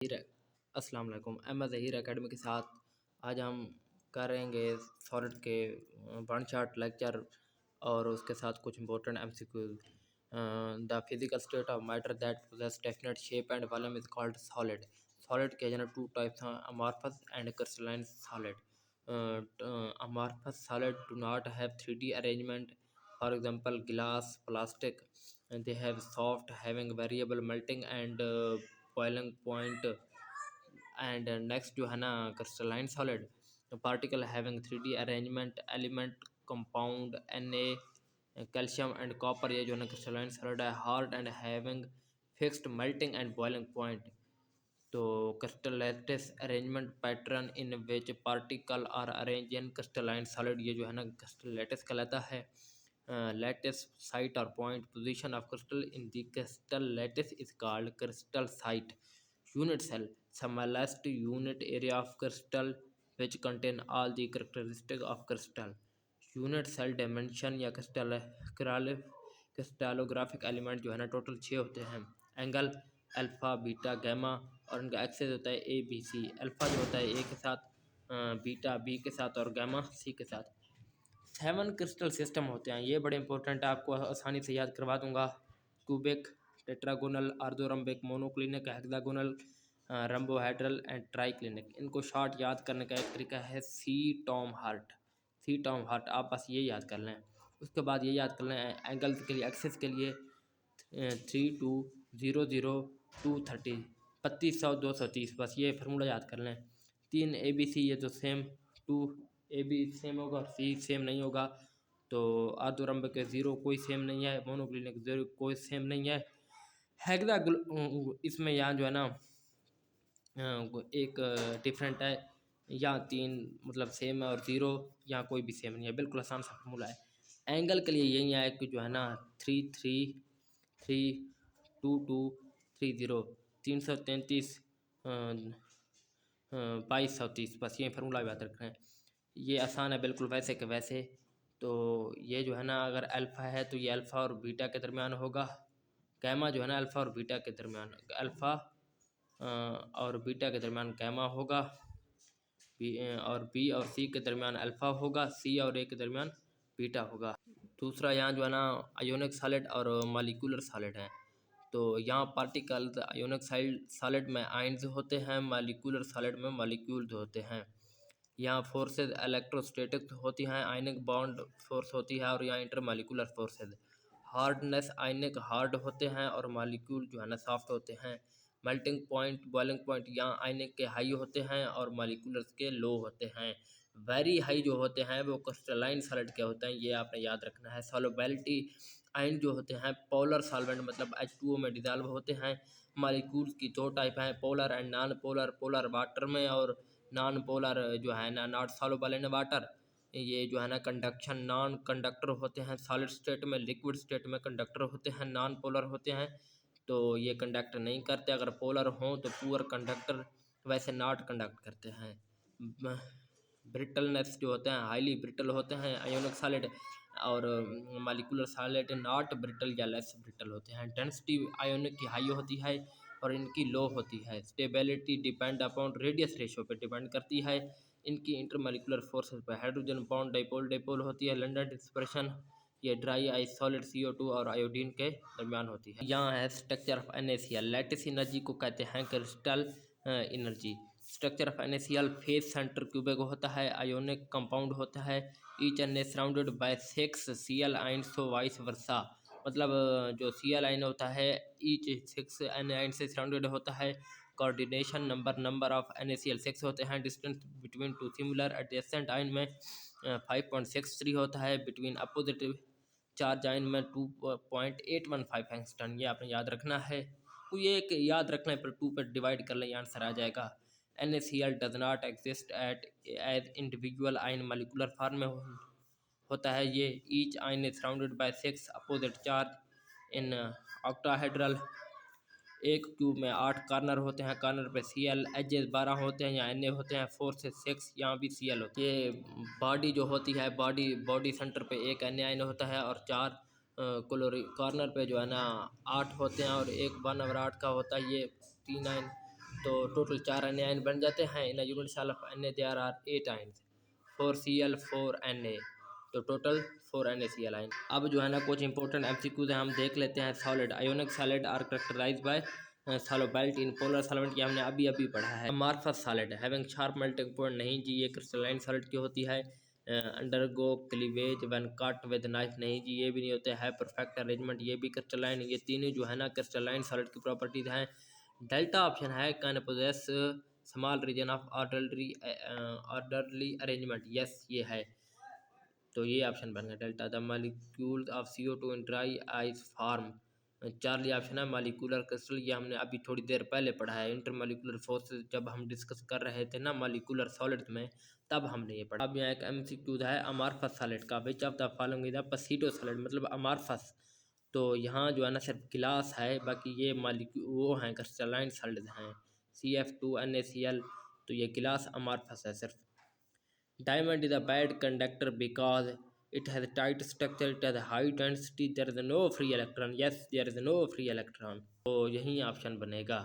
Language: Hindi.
ज़हीर अस्सलाम वालेकुम। एम ज़हीर एकेडमी के साथ आज हम करेंगे सॉलिड के वन शॉट लेक्चर और उसके साथ कुछ important MCQs. The physical state of matter that possess definite shape and volume is called solid. Solid के जनरल टू टाइप्स हैं, amorphous and crystalline solid. Amorphous solid do not have 3D arrangement. For example, glass, plastic, and they have soft, having variable melting and boiling point. And next जो है ना crystalline solid, particle having 3D arrangement, element, compound, Na, calcium and copper. ये जो है ना crystalline solid है, hard and having fixed melting and boiling point. तो crystal lattice arrangement pattern in which particle are arrange in crystalline solid, ये जो है ना क्रिस्टलेटिस कहलाता है। लेटिस साइट और point position of crystal in the crystal lattice is called crystal site. Unit cell, smallest unit area of crystal which contain all the characteristic of crystal. Unit cell dimension या क्रिस्टलोग्राफिक एलिमेंट जो है ना टोटल 6 होते हैं। एंगल अल्फ़ा, बीटा, गैमा, और उनका एक्सेस होता है ए बी सी। अल्फ़ा जो होता है ए के साथ, बीटा बी के साथ और गैमा सी के साथ। 7 क्रिस्टल सिस्टम होते हैं, ये बड़े इंपॉर्टेंट है, आपको आसानी से याद करवा दूंगा। Cubic, tetragonal, orthorhombic, monoclinic, hexagonal, rhombohedral and triclinic. इनको शॉर्ट याद करने का एक तरीका है C Tom heart. C Tom heart आप बस ये याद कर लें। उसके बाद ये याद कर लें एंगल्स के लिए, एक्सेस के लिए 32000230, 3200 230, बस ये फार्मूला याद कर लें। 3 ए बी सी, ये तो सेम, 2 ए बी सेम होगा, सी सेम नहीं होगा। तो आर्थोरम्बिक के 0 कोई सेम नहीं है, मोनोक्लिनिक 0 कोई सेम नहीं है। हेक्सा इसमें यहाँ जो है ना एक डिफरेंट है, यहाँ 3 मतलब सेम है और 0 यहाँ कोई भी सेम नहीं है। बिल्कुल आसान सा फार्मूला है। एंगल के लिए यही है कि जो है ना 3332230, 333 2230, बस ये फार्मूला याद रख रहे हैं। ये आसान है बिल्कुल वैसे के वैसे। तो ये जो है ना अगर अल्फ़ा है तो ये अल्फ़ा और बीटा के दरमियान होगा। गैमा जो है ना अल्फ़ा और बीटा के दरमियान, अल्फ़ा और बीटा के दरमियान गैमा होगा, और बी और सी के दरमियान अल्फ़ा होगा, सी और ए के दरमियान बीटा होगा। दूसरा यहाँ जो है ना आयोनिक सॉलिड और मॉलिक्यूलर सॉलिड है। तो यहाँ पार्टिकल्स आयोनिक सॉलिड में आयन्स होते हैं, मॉलिक्यूलर सॉलिड में मॉलिक्यूल्स होते हैं। यहाँ फोर्सेज इलेक्ट्रोस्टैटिक होती हैं, आयनिक बॉन्ड फोर्स होती है, और यहाँ इंटरमॉलिक्यूलर फोर्सेज। हार्डनेस, आयनिक हार्ड होते हैं और मॉलिक्यूल जो है ना सॉफ्ट होते हैं। मेल्टिंग पॉइंट, बॉइलिंग पॉइंट, यहाँ आयनिक के हाई होते हैं और मॉलिक्यूलर्स के लो होते हैं। वेरी हाई जो होते हैं वो क्रिस्टलाइन सॉलिड के होते हैं, ये आपने याद रखना है। सॉल्युबिलिटी, आयन जो होते हैं पोलर सॉल्वेंट मतलब H2O में डिजॉल्व होते हैं। मॉलिक्यूल्स की 2 टाइप हैं, polar and non polar. Polar water में और नॉन पोलर जो है ना नॉट सॉल्युबल इन वाटर। ये जो है ना कंडक्शन, नॉन कंडक्टर होते हैं सॉलिड स्टेट में, लिक्विड स्टेट में कंडक्टर होते हैं, नॉन पोलर होते हैं तो ये कंडक्ट नहीं करते। अगर पोलर हों तो पुअर कंडक्टर, वैसे नॉट कंडक्ट करते हैं। ब्रिटलनेस जो होते हैं, हाईली ब्रिटल होते हैं आयोनिक सॉलिड, और मॉलिक्यूलर सॉलिड नॉट ब्रिटल या लेस ब्रिटल होते हैं। डेंसिटी आयोनिक की हाई होती है और इनकी लो होती है। Stability depend upon radius ratio पे डिपेंड करती है। इनकी इंटरमॉलिक्यूलर फोर्सेस पर हाइड्रोजन बॉन्ड डाइपोल डाइपोल होती है। लंडन डिस्पर्शन, ये ड्राई आइस सॉलिड CO2 और आयोडीन के दरमियान होती है। यहाँ है structure of NaCl। Lattice energy को कहते हैं crystal energy. Structure of NaCl face centre cubic होता है, आयोनिक कंपाउंड होता है। Each Na surrounded by 6 Cl ion, so vice versa. मतलब जो Cl आयन होता है ईच 6 Na आयन से सराउंडेड होता है। कोऑर्डिनेशन नंबर ऑफ NaCl 6 होते हैं। Distance between two similar adjacent ion में 5.63 होता है। बिटवीन अपोजिट चार्ज आयन में 2.815 एंगस्ट्रॉम। ये आपने याद रखना है। तो ये एक याद रखना है, पर 2 पर डिवाइड कर लें आंसर आ जाएगा। NaCl does not exist at as individual ion, molecular form में होता है ये। Each ion is surrounded by 6 opposite charge in octahedral. एक क्यूब में 8 कार्नर होते हैं, कार्नर पे Cl, एजेस 12 होते हैं, यहाँ Na होते हैं 4 से 6, यहाँ भी Cl होती है। ये बॉडी जो होती है, बॉडी सेंटर पे एक Na आयन होता है और 4 कॉर्नर पे जो है ना 8 होते हैं और एक 1/8 का होता है। ये 3 आयन तो टोटल 4 Na बन जाते हैं। In unit cell of Na there are 8 ions 4Cl 4Na, तो टोटल 4 NaCl आयन। अब जो है ना कुछ इंपॉर्टेंट MCQs हम देख लेते हैं। Solid ionic solid are characterised by solubility in polar solvent, ये हमने अभी अभी पढ़ा है। Amorphous solid having sharp melting point, नहीं जी ये क्रिस्टलाइन सॉलिड की होती है। Undergo cleavage when cut with knife, नहीं जी ये भी नहीं होते हैं। परफेक्ट अरेंजमेंट, ये भी क्रिस्टलाइन। ये तीनों जो है ना क्रिस्टलाइन सॉलिड की प्रॉपर्टीज हैं। डेल्टा ऑप्शन है can possess small region of orderly arrangement, yes ये है, तो ये ऑप्शन बन गया delta. The molecule of CO2 in dry ice form, Charlie option है मालिकुलर क्रिस्टल, ये हमने अभी थोड़ी देर पहले पढ़ा है। इंटरमालिकुलर फोर्सेस जब हम डिस्कस कर रहे थे ना मालिकुलर सॉलिड में, तब हमने ये पढ़ा। अब यहाँ एक MCQ है अमार्फस सॉलिड का, which of the following is the pseudo solid, मतलब अमार्फस, तो यहाँ जो है ना सिर्फ गिलास है, बाकी ये मालिक्यू वो हैं क्रिस्टलाइन सॉलिड हैं। CF2 NaCl, तो ये गिलास अमार्फस है सिर्फ। Diamond is a bad conductor because it has a tight structure, it has a high density, there is no free electron, yes there is no free electron, तो यही ऑप्शन बनेगा।